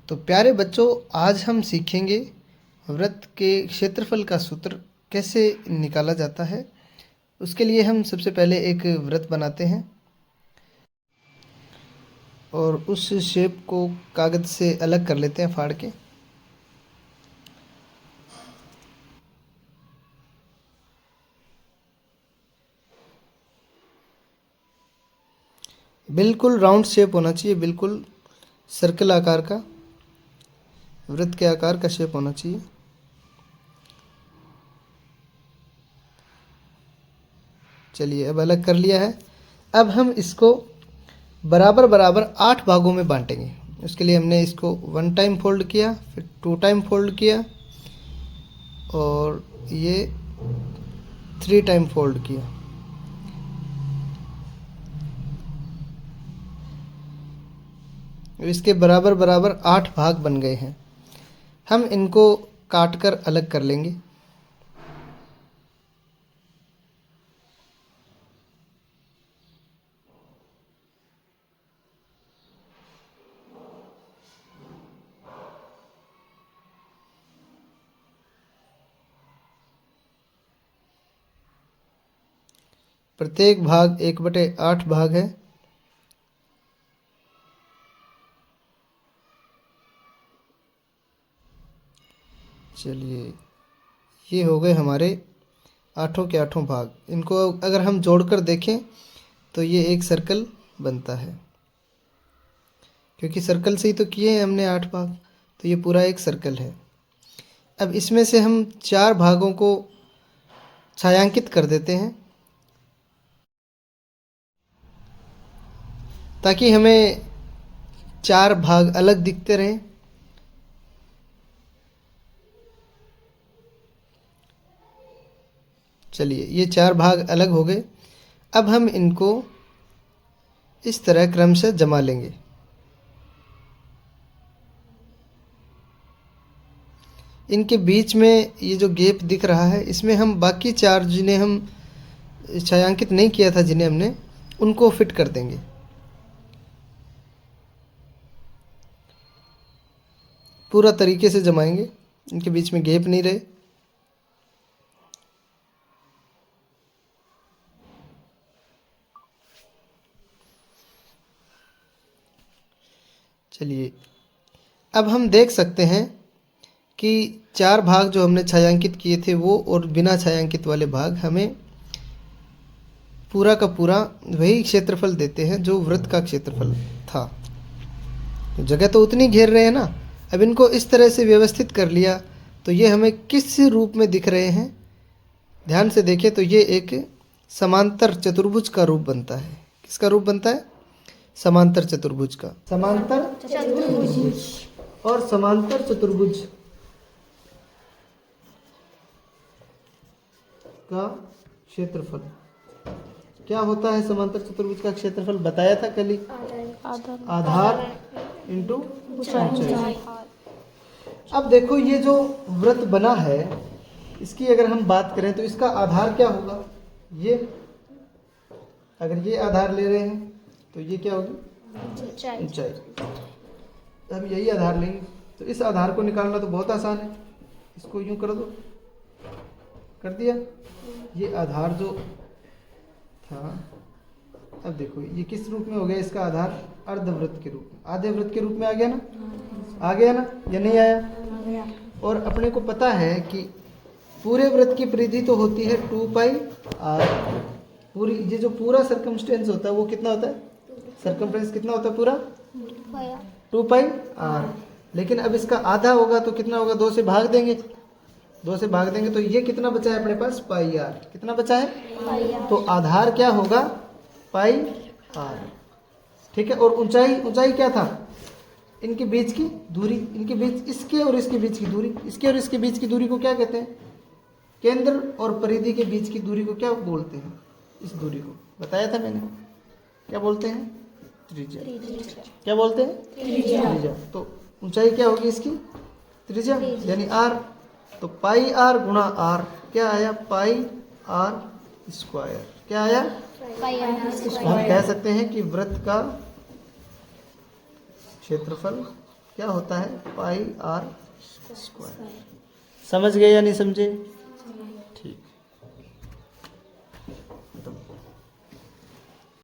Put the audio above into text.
तो प्यारे बच्चों, आज हम सीखेंगे वृत्त के क्षेत्रफल का सूत्र कैसे निकाला जाता है। उसके लिए हम सबसे पहले एक वृत्त बनाते हैं और उस शेप को कागज़ से अलग कर लेते हैं फाड़ के। बिल्कुल राउंड शेप होना चाहिए, बिल्कुल सर्कल आकार का, वृत्त के आकार का शेप होना चाहिए। चलिए, अब अलग कर लिया है। अब हम इसको बराबर बराबर 8 भागों में बांटेंगे। उसके लिए हमने इसको 1 टाइम फोल्ड किया, फिर 2 टाइम फोल्ड किया और ये 3 टाइम फोल्ड किया। इसके बराबर बराबर 8 भाग बन गए हैं। हम इनको काट कर अलग कर लेंगे। प्रत्येक भाग 1/8 भाग है। चलिए, ये हो गए हमारे 8 के 8 भाग। इनको अगर हम जोड़कर देखें तो ये एक सर्कल बनता है, क्योंकि सर्कल से ही तो किए हैं हमने 8 भाग, तो ये पूरा एक सर्कल है। अब इसमें से हम 4 भागों को छायांकित कर देते हैं ताकि हमें 4 भाग अलग दिखते रहें। चलिए, ये 4 भाग अलग हो गए। अब हम इनको इस तरह क्रम से जमा लेंगे। इनके बीच में ये जो गैप दिख रहा है, इसमें हम बाकी 4 जिन्हें हम छायांकित नहीं किया था, जिन्हें हमने, उनको फिट कर देंगे। पूरा तरीके से जमाएंगे, इनके बीच में गैप नहीं रहे। चलिए, अब हम देख सकते हैं कि 4 भाग जो हमने छायांकित किए थे वो और बिना छायांकित वाले भाग हमें पूरा का पूरा वही क्षेत्रफल देते हैं जो वृत्त का क्षेत्रफल था। तो जगह तो उतनी घेर रहे हैं ना। अब इनको इस तरह से व्यवस्थित कर लिया तो ये हमें किस रूप में दिख रहे हैं, ध्यान से देखें तो ये एक समांतर चतुर्भुज का रूप बनता है। किसका रूप बनता है? समांतर चतुर्भुज का। समांतर चतुर्भुज और समांतर चतुर्भुज का क्षेत्रफल क्या होता है? समांतर चतुर्भुज का क्षेत्रफल बताया था कल ही, आधार इंटू ऊंचाई। अब देखो, ये जो वृत्त बना है इसकी अगर हम बात करें तो इसका आधार क्या होगा? ये, अगर ये आधार ले रहे हैं तो ये क्या होगी? ऊंचाई। हम यही आधार लेंगे तो इस आधार को निकालना तो बहुत आसान है। इसको यूं कर दो, कर दिया। ये आधार जो था, अब देखो ये किस रूप में हो गया? इसका आधार अर्धवृत्त के रूप में, आधे वृत्त के रूप में आ गया ना? आ गया ना या नहीं आया? और अपने को पता है कि पूरे वृत्त की परिधि तो होती है 2πr। पूरी ये जो पूरा सर्कमस्टेंस होता है वो कितना होता है? सर्कमफ्रेंस कितना होता है पूरा? 2πr। लेकिन अब इसका आधा होगा तो कितना होगा? 2 से भाग देंगे, 2 से भाग देंगे तो ये कितना बचा है अपने पास? πr। कितना बचा है? तो आधार क्या होगा? πr। ठीक है। और ऊंचाई, ऊंचाई क्या था? इनके बीच की दूरी, इनके बीच, इसके और इसके बीच की दूरी, इसके और इसके बीच की दूरी को क्या कहते हैं? केंद्र और परिधि के बीच की दूरी को क्या बोलते हैं? इस दूरी को बताया था मैंने, क्या बोलते हैं? त्रिज्या। क्या बोलते हैं? त्रिज्या। तो ऊंचाई क्या होगी इसकी? त्रिज्या, यानी r। तो πr गुणा r क्या आया? πr square. क्या आया? हम कह सकते हैं कि वृत्त का क्षेत्रफल क्या होता है, पाई आर स्क्वायर। समझ गए या नहीं समझे?